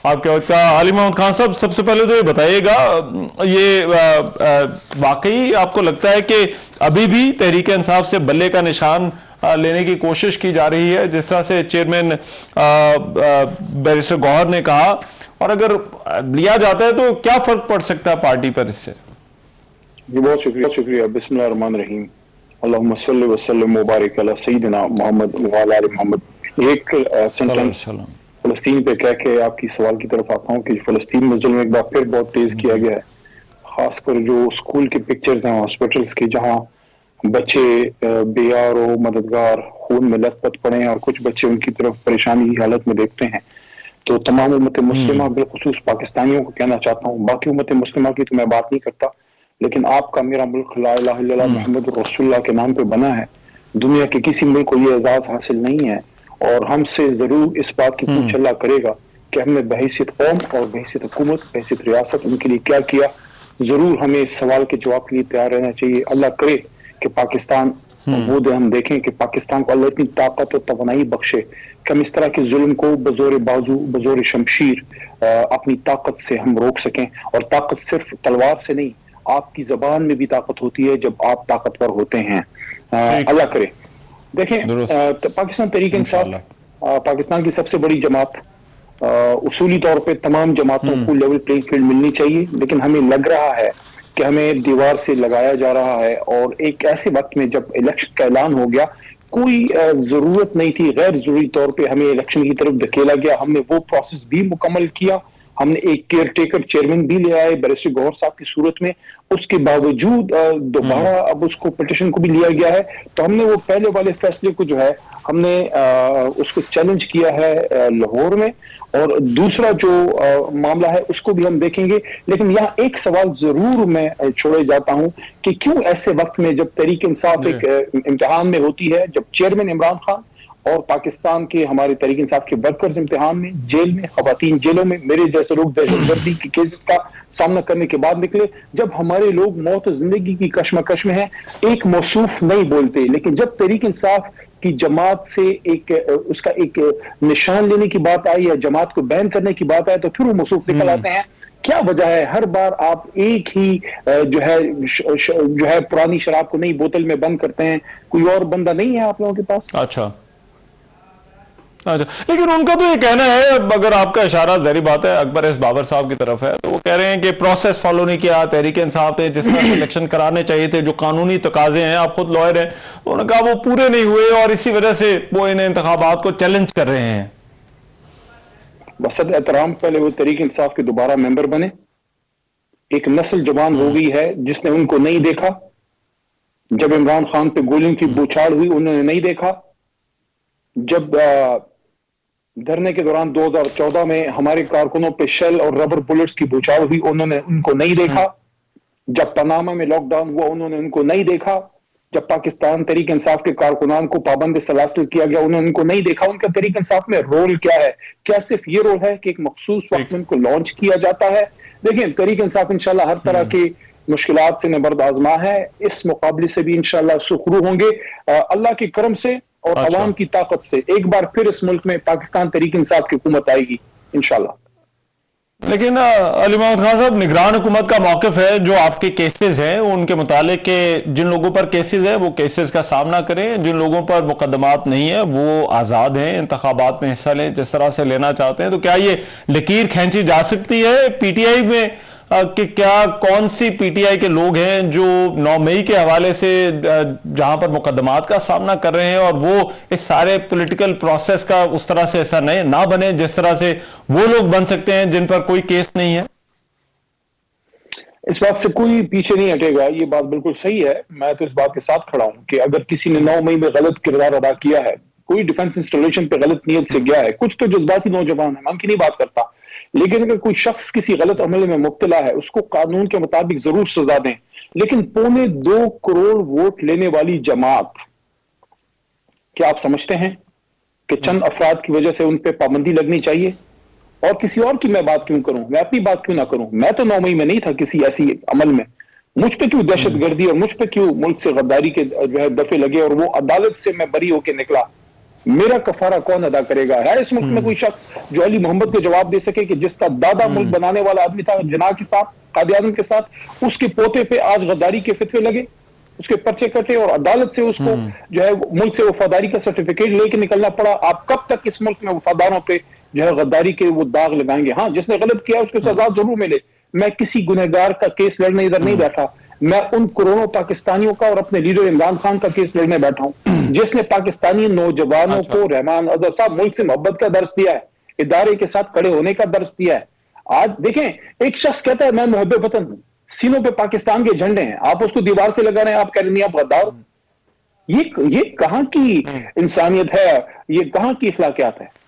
आपके वक्त का। अली मोहम्मद खान साहब, सबसे पहले तो ये बताइएगा, ये वाकई आपको लगता है कि अभी भी तहरीक इंसाफ से बल्ले का निशान लेने की कोशिश की जा रही है, जिस तरह से चेयरमैन बैरिस्टर गौहर ने कहा, और अगर लिया जाता है तो क्या फर्क पड़ सकता है पार्टी पर इससे? जी बहुत शुक्रिया। बिस्मिल्लाह रहमान रहीम। अल्लाहुम्मा सल्लि व सल्लिम मुबारक अला सय्यिदिना मोहम्मद व अला आलि मोहम्मद। एक सेंटेंस फलस्तीन पे कह के आपकी सवाल की तरफ आता हूँ कि फलस्तीन में जुल्म एक बार फिर बहुत तेज किया गया है। खासकर जो स्कूल के पिक्चर्स हैं हॉस्पिटल्स के, जहाँ बच्चे बेयार और मददगार खून में लथपथ पड़े हैं और कुछ बच्चे उनकी तरफ परेशानी की हालत में देखते हैं, तो तमाम उम्मत मुस्लिमा बिलखुसूस पाकिस्तानियों को कहना चाहता हूँ, बाकी उम्मत मुस्लिमा की तो मैं बात नहीं करता, लेकिन आपका मेरा मुल्क ला इलाहा इल्लल्लाह मुहम्मद रसूलुल्लाह के नाम पे बना है। दुनिया के किसी मुल्क को ये एजाज हासिल नहीं है, और हमसे जरूर इस बात की पूछ अल्लाह करेगा कि हमने बहैसियत कौम और बहैसियत हुकूमत, बहैसियत रियासत उनके लिए क्या किया। जरूर हमें इस सवाल के जवाब के लिए तैयार रहना चाहिए। अल्लाह करे कि पाकिस्तान वो दे हम देखें कि पाकिस्तान को अल्लाह इतनी ताकत और तवानाई बख्शे कि हम इस तरह के जुल्म को बजोर बाजू बजोर शमशीर अपनी ताकत से हम रोक सकें। और ताकत सिर्फ तलवार से नहीं, आपकी जबान में भी ताकत होती है जब आप ताकतवर होते हैं। अल्लाह करे। देखें, पाकिस्तान तहरीक इंसाफ पाकिस्तान की सबसे बड़ी जमात, उसूली तौर पे तमाम जमातों को लेवल प्लेइंग फील्ड मिलनी चाहिए, लेकिन हमें लग रहा है कि हमें दीवार से लगाया जा रहा है। और एक ऐसे वक्त में जब इलेक्शन का ऐलान हो गया, कोई जरूरत नहीं थी, गैर जरूरी तौर पे हमें इलेक्शन की तरफ धकेला गया। हमने वो प्रोसेस भी मुकम्मल किया, हमने एक केयर टेकर चेयरमैन भी ले आए बैरिस्टर गौहर साहब की सूरत में। उसके बावजूद दोबारा अब उसको पिटिशन को भी लिया गया है, तो हमने वो पहले वाले फैसले को जो है हमने उसको चैलेंज किया है लाहौर में, और दूसरा जो मामला है उसको भी हम देखेंगे। लेकिन यहाँ एक सवाल जरूर मैं छोड़े जाता हूँ कि क्यों ऐसे वक्त में जब तहरीक इंसाफ एक इम्तिहान में होती है, जब चेयरमैन इमरान खान और पाकिस्तान के हमारे तहरीक इंसाफ के वर्कर्स इम्तिहान में, जेल में, खवातीन जेलों में, मेरे जैसे लोग दहशतगर्दी के केसेस का सामना करने के बाद निकले, जब हमारे लोग मौत और जिंदगी की कश्मकश में हैं, एक मौसूफ नहीं बोलते। लेकिन जब तहरीक इंसाफ की जमात से उसका एक निशान लेने की बात आई या जमात को बैन करने की बात आई, तो फिर वो मौसूफ निकल आते हैं। क्या वजह है? हर बार आप एक ही जो है पुरानी शराब को नई बोतल में बंद करते हैं। कोई और बंदा नहीं है आप लोगों के पास? अच्छा, लेकिन उनका तो ये कहना है, अगर आपका इशारा जारी बात है अकबर एस बाबर साहब की तरफ है, तो वो कह रहे हैं कि प्रोसेस फॉलो नहीं किया तहरीक इंसाफ ने, जिस तरह से इलेक्शन कराने चाहिए थे, जो कानूनी तकाजे हैं, आप खुद लॉयर हैं, तो उन्होंने कहा वो पूरे नहीं हुए और इसी वजह से वो इन इंतखाबात को चैलेंज कर रहे हैं। बसद एहतराम, पहले वो तहरीक इंसाफ के दोबारा मेंबर बने। एक नस्ल जवान हो गई है जिसने उनको नहीं देखा। जब इमरान खान पे गोलियों की बौछार हुई, उन्होंने नहीं देखा। जब धरने के दौरान 2014 में हमारे कारकुनों पे शेल और रबर बुलेट्स की बौछार हुई, उन्होंने उनको नहीं देखा। जब पनामा में लॉकडाउन हुआ, उन्होंने उनको नहीं देखा। जब पाकिस्तान तहरीक इंसाफ के कारकुनान को पाबंद सलासिल किया गया, उन्होंने उनको नहीं देखा। उनका तहरीक इंसाफ में रोल क्या है? क्या सिर्फ ये रोल है कि एक मखसूस वक्त में उनको लॉन्च किया जाता है? देखिए, तहरीक इंसाफ इंशाल्लाह हर तरह की मुश्किलात से नबर्द आजमा है, इस मुकाबले से भी इंशाल्लाह सुखरू होंगे अल्लाह के करम से और अवाम की ताकत से। एक बार फिर इस मुल्क में पाकिस्तान तहरीक इंसाफ की हुकूमत आएगी इंशाल्लाह। लेकिन अली मोहम्मद खान साहब, निगरान हुकूमत का मौक़िफ़ है जो आपके केसेस हैं उनके मुतालिक के जिन लोगों पर केसेस हैं वो केसेस का सामना करें, जिन लोगों पर मुकदमात नहीं है वो आज़ाद हैं, इंतखाबात में हिस्सा लें जिस तरह से लेना चाहते हैं। तो क्या ये लकीर खींची जा सकती है पीटीआई में कि क्या कौन सी पीटीआई के लोग हैं जो 9 मई के हवाले से जहां पर मुकदमात का सामना कर रहे हैं और वो इस सारे पॉलिटिकल प्रोसेस का उस तरह से ऐसा ना बने जिस तरह से वो लोग बन सकते हैं जिन पर कोई केस नहीं है? इस बात से कोई पीछे नहीं हटेगा, ये बात बिल्कुल सही है। मैं तो इस बात के साथ खड़ा हूं कि अगर किसी ने 9 मई में गलत किरदार अदा किया है, कोई डिफेंस इंस्टॉलेशन पे गलत नीयत से गया है, कुछ तो जज्बाती नौजवान है, मैं उनकी नहीं बात करता, लेकिन अगर कोई शख्स किसी गलत अमल में मुब्तला है, उसको कानून के मुताबिक जरूर सजा दें। लेकिन 2.25 करोड़ वोट लेने वाली जमात, क्या आप समझते हैं कि चंद अफराद की वजह से उन पर पाबंदी लगनी चाहिए? और किसी और की मैं बात क्यों करूं? मैं अपनी बात क्यों ना करूं? मैं तो 9 मई में नहीं था किसी ऐसी अमल में। मुझ पे क्यों दहशतगर्दी और मुझ पे क्यों मुल्क से गद्दारी के जो है दफे लगे और वो अदालत से मैं बरी होकर निकला? मेरा कफारा कौन अदा करेगा? है इस मुल्क में कोई शख्स जो अली मोहम्मद को जवाब दे सके कि जिसका दादा मुल्क बनाने वाला आदमी था जिना के साथ, कायद आज़म के साथ, उसके पोते पे आज गद्दारी के फितवे लगे, उसके पर्चे कटे और अदालत से उसको जो है मुल्क से वफादारी का सर्टिफिकेट लेके निकलना पड़ा। आप कब तक इस मुल्क में वफादारों पे जो है गद्दारी के वो दाग लगाएंगे? हाँ, जिसने गलत किया उसको सजा जरूर मिले। मैं किसी गुनहगार का केस लड़ने इधर नहीं बैठा, मैं उन करोड़ों पाकिस्तानियों का और अपने लीडर इमरान खान का केस लड़ने बैठा हूं, जिसने पाकिस्तानी नौजवानों को रहमान अज़हर साहब मुल्क से मोहब्बत का दर्स दिया है, इदारे के साथ खड़े होने का दर्स दिया है। आज देखें, एक शख्स कहता है मैं मुहब्बे वतन हूं, सीनों पे पाकिस्तान के झंडे हैं, आप उसको दीवार से लगा रहे हैं, आप कह रहे नहीं आप गद्दार। ये कहां की इंसानियत है? ये कहां की इखलाकियात है?